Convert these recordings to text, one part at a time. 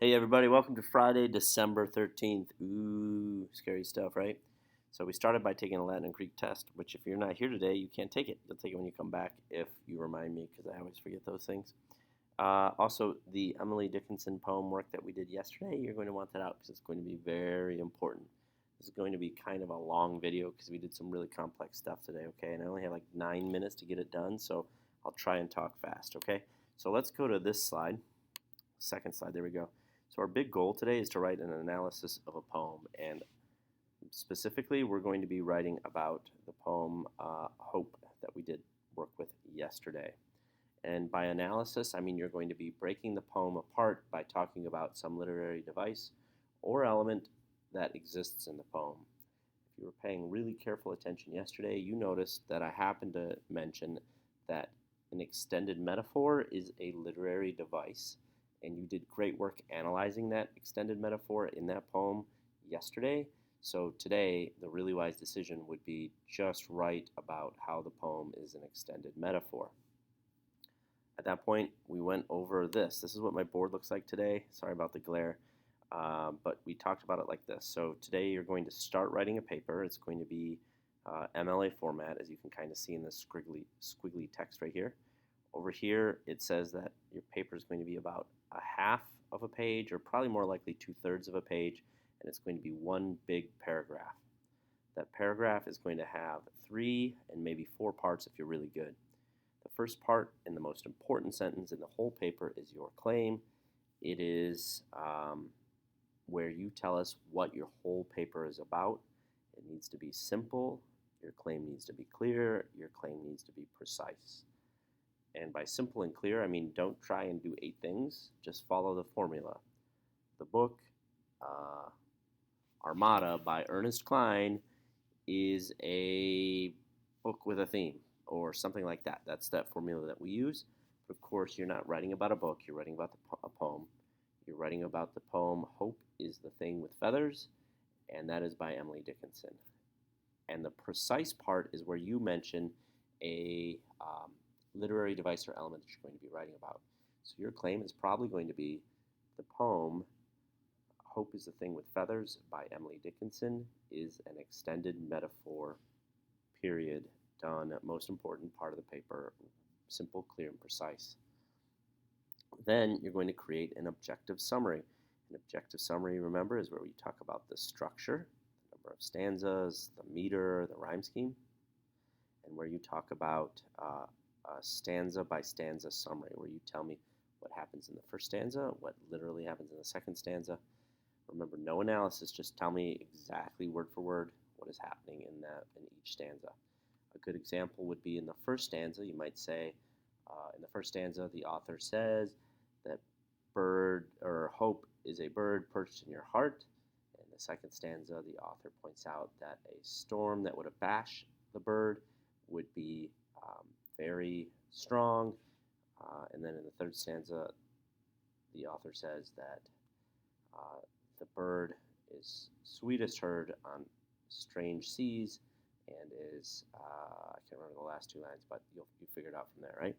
Hey everybody, welcome to Friday, December 13th. Ooh, scary stuff, right? So we started by taking a Latin and Greek test, which if you're not here today, you can't take it. You'll take it when you come back if you remind me, because I always forget those things. Also, the Emily Dickinson poem work that we did yesterday, you're going to want that out because it's going to be very important. This is going to be kind of a long video because we did some really complex stuff today, okay? And I only have like 9 minutes to get it done, so I'll try and talk fast, okay? So let's go to this slide, second slide, there we go. So our big goal today is to write an analysis of a poem, and specifically we're going to be writing about the poem Hope that we did work with yesterday. And by analysis, I mean you're going to be breaking the poem apart by talking about some literary device or element that exists in the poem. If you were paying really careful attention yesterday, you noticed that I happened to mention that an extended metaphor is a literary device, and you did great work analyzing that extended metaphor in that poem yesterday. So today, the really wise decision would be just write about how the poem is an extended metaphor. At that point, we went over this. This is what my board looks like today. Sorry about the glare. But we talked about it like this. So today you're going to start writing a paper. It's going to be MLA format, as you can kind of see in this squiggly text right here. Over here, it says that your paper is going to be about a half of a page, or probably more likely 2/3 of a page, and it's going to be one big paragraph. That paragraph is going to have 3 and maybe 4 parts if you're really good. The first part and the most important sentence in the whole paper is your claim. It is where you tell us what your whole paper is about. It needs to be simple, your claim needs to be clear, your claim needs to be precise. And by simple and clear, I mean don't try and do 8 things, just follow the formula. The book, Armada by Ernest Cline, is a book with a theme, or something like that. That's that formula that we use. But of course, you're not writing about a book, you're writing about a poem. You're writing about the poem Hope is the Thing with Feathers, and that is by Emily Dickinson. And the precise part is where you mention a literary device or element that you're going to be writing about. So your claim is probably going to be the poem Hope is the Thing with Feathers by Emily Dickinson is an extended metaphor, period, done. Most important part of the paper, simple, clear, and precise. Then you're going to create an objective summary. An objective summary, remember, is where we talk about the structure, the number of stanzas, the meter, the rhyme scheme, and where you talk about a stanza by stanza summary, where you tell me what happens in the first stanza, what literally happens in the second stanza. Remember, no analysis, just tell me exactly word for word what is happening in each stanza. A good example would be in the first stanza, you might say, in the first stanza, the author says that bird or hope is a bird perched in your heart. In the second stanza, the author points out that a storm that would abash the bird would be very strong. And then in the third stanza, the author says that the bird is sweetest heard on strange seas and is, I can't remember the last 2 lines, but you figure it out from there, right?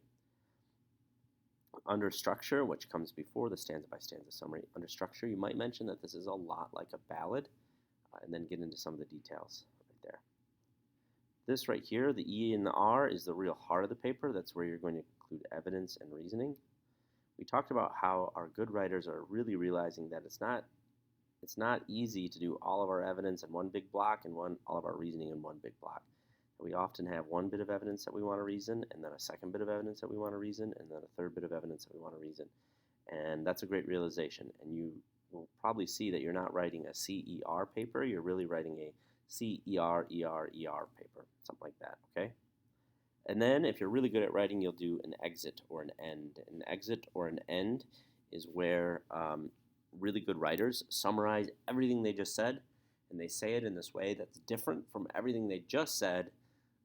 Under structure, which comes before the stanza by stanza summary, under structure, you might mention that this is a lot like a ballad, and then get into some of the details right there. This right here, the E and the R, is the real heart of the paper. That's where you're going to include evidence and reasoning. We talked about how our good writers are really realizing that it's not easy to do all of our evidence in one big block and all of our reasoning in one big block. We often have one bit of evidence that we want to reason, and then a second bit of evidence that we want to reason, and then a third bit of evidence that we want to reason. And that's a great realization. And you will probably see that you're not writing a CER paper, you're really writing a CER paper, something like that, okay? And then if you're really good at writing, you'll do an exit or an end. An exit or an end is where really good writers summarize everything they just said, and they say it in this way that's different from everything they just said,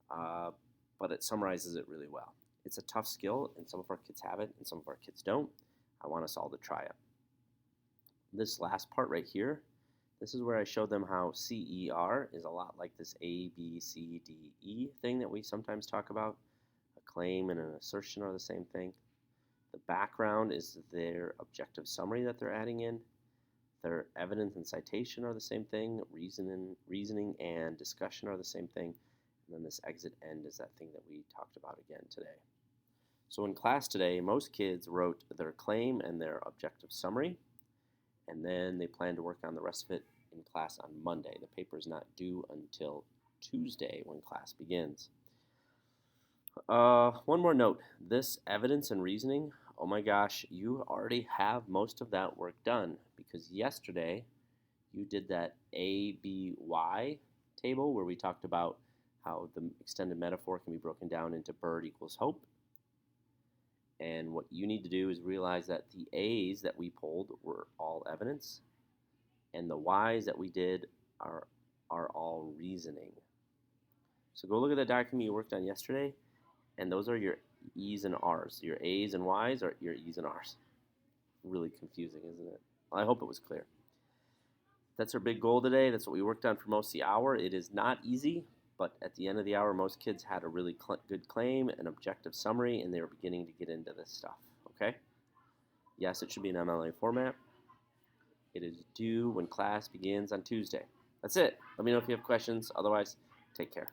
but it summarizes it really well. It's a tough skill, and some of our kids have it, and some of our kids don't. I want us all to try it. This last part right here, this is where I showed them how CER is a lot like this A, B, C, D, E thing that we sometimes talk about. A claim and an assertion are the same thing. The background is their objective summary that they're adding in. Their evidence and citation are the same thing. Reasoning and discussion are the same thing. And then this exit end is that thing that we talked about again today. So in class today, most kids wrote their claim and their objective summary, and then they plan to work on the rest of it in class on Monday. The paper is not due until Tuesday when class begins. One more note. This evidence and reasoning, oh my gosh, you already have most of that work done because yesterday you did that ABY table where we talked about how the extended metaphor can be broken down into bird equals hope. And what you need to do is realize that the A's that we pulled were all evidence, and the Y's that we did are all reasoning. So go look at the document you worked on yesterday, and those are your E's and R's. Your A's and Y's are your E's and R's. Really confusing, isn't it? I hope it was clear. That's our big goal today. That's what we worked on for most of the hour. It is not easy, but at the end of the hour, most kids had a really good claim, an objective summary, and they were beginning to get into this stuff, okay? Yes, it should be an MLA format. It is due when class begins on Tuesday. That's it. Let me know if you have questions. Otherwise, take care.